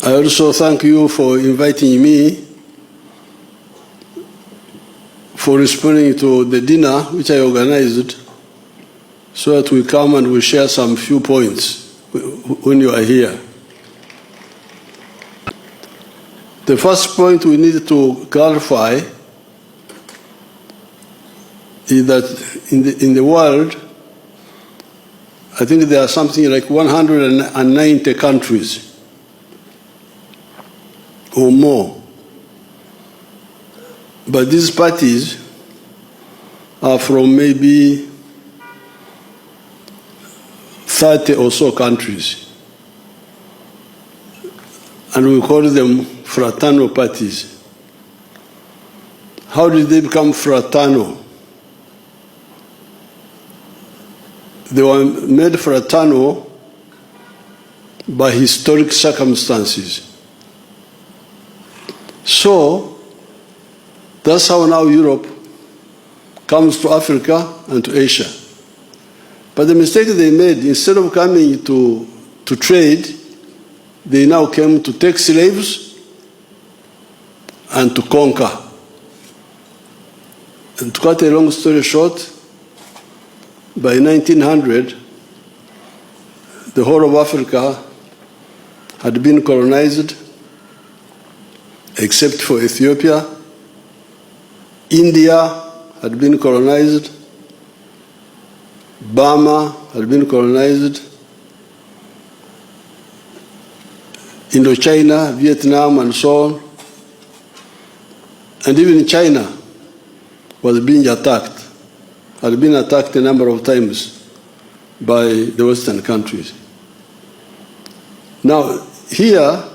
I also thank you for inviting me, for responding to the dinner which I organized, so that we come and we share some few points when you are here. The first point we need to clarify is that in the world, I think there are something like 190 countries or more. But these parties are from maybe 30 or so countries. And we call them fraternal parties. How did they become fraternal? They were made fraternal by historic circumstances. So that's how now Europe comes to Africa and to Asia. But the mistake they made, instead of coming to trade, they now came to take slaves and to conquer. And to cut a long story short, by 1900, the whole of Africa had been colonized, except for Ethiopia. India had been colonized. Burma had been colonized. Indochina, Vietnam, and so on. And even China was being attacked, had been attacked a number of times by the Western countries. Now, here,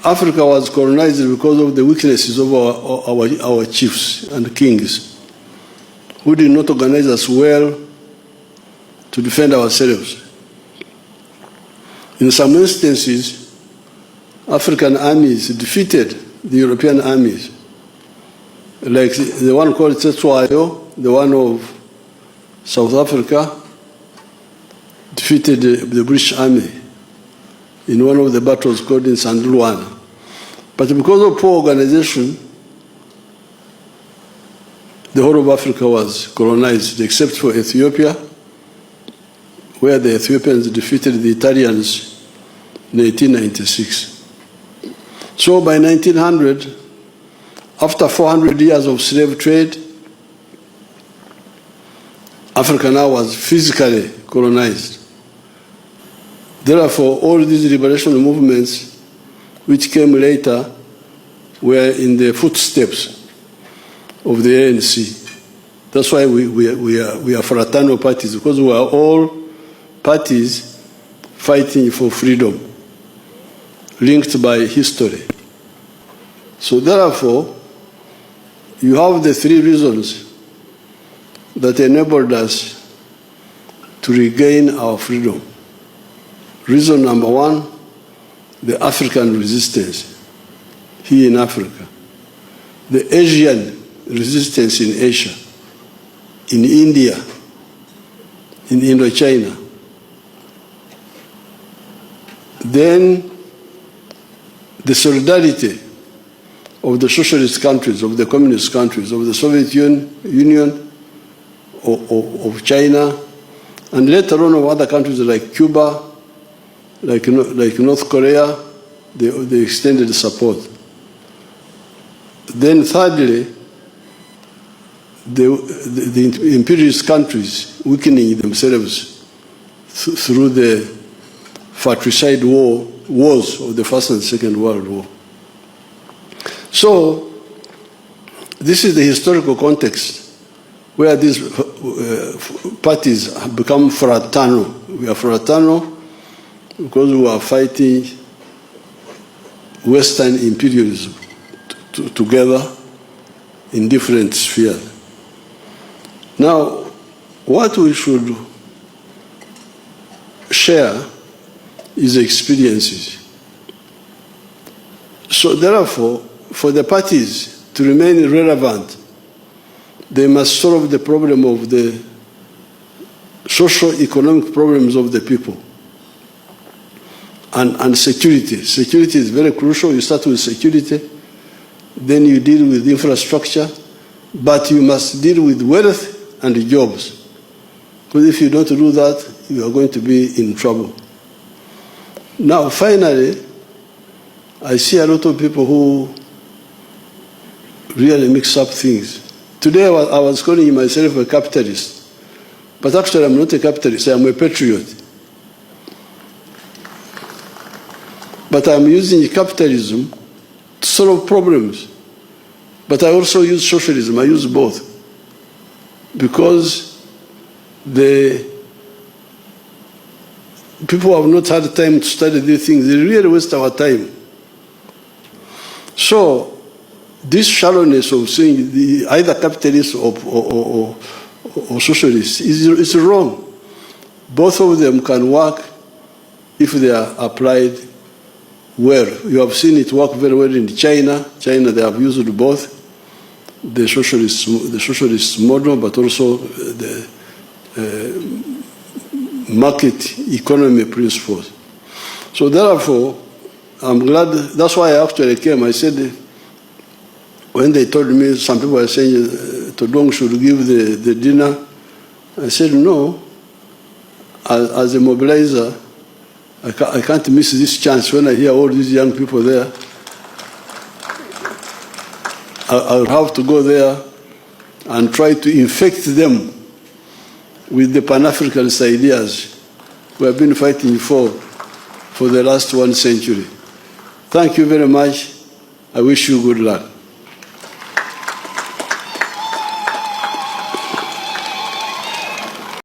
Africa was colonized because of the weaknesses of our chiefs and kings, who did not organize us well to defend ourselves. In some instances, African armies defeated the European armies, like the one called Tsetsuayo, the one of South Africa, defeated the British army in one of the battles called in Sandluana. But because of poor organization, the whole of Africa was colonized, except for Ethiopia, where the Ethiopians defeated the Italians in 1896. So by 1900, after 400 years of slave trade, Africa now was physically colonized. Therefore, all these liberation movements which came later were in the footsteps of the ANC. That's why we are fraternal parties, because we are all parties fighting for freedom, linked by history. So therefore, you have the three reasons that enabled us to regain our freedom. Reason number one, the African resistance here in Africa. The Asian resistance in Asia, in India, in Indochina. Then the solidarity of the socialist countries, of the communist countries, of the Soviet Union, of China, and later on of other countries like Cuba, like North Korea, they extended support. Then thirdly, the imperialist countries weakening themselves through the fratricide wars of the First and Second World War. So this is the historical context where these parties have become fraternal. We are fraternal because we are fighting Western imperialism together in different spheres. Now, what we should share is experiences. So therefore, for the parties to remain relevant, they must solve the problem of the socio-economic problems of the people. and security. Security is very crucial. You start with security, then you deal with infrastructure, but you must deal with wealth and jobs. Because if you don't do that, you are going to be in trouble. Now, finally, I see a lot of people who really mix up things. Today, I was calling myself a capitalist, but actually I'm not a capitalist, I'm a patriot. But I'm using capitalism to solve problems. But I also use socialism, I use both. Because the people have not had time to study these things, they really waste our time. So, this shallowness of saying either capitalist or socialist is wrong. Both of them can work if they are applied well. You have seen it work very well in China. China, they have used both the socialist model, but also the market economy principles. So therefore, I'm glad, that's why I actually came. I said, when they told me, some people were saying Todong should give the dinner, I said no. As a mobilizer, I can't miss this chance. When I hear all these young people there, I'll have to go there and try to infect them with the Pan-Africanist ideas we have been fighting for the last 1 century. Thank you very much. I wish you good luck.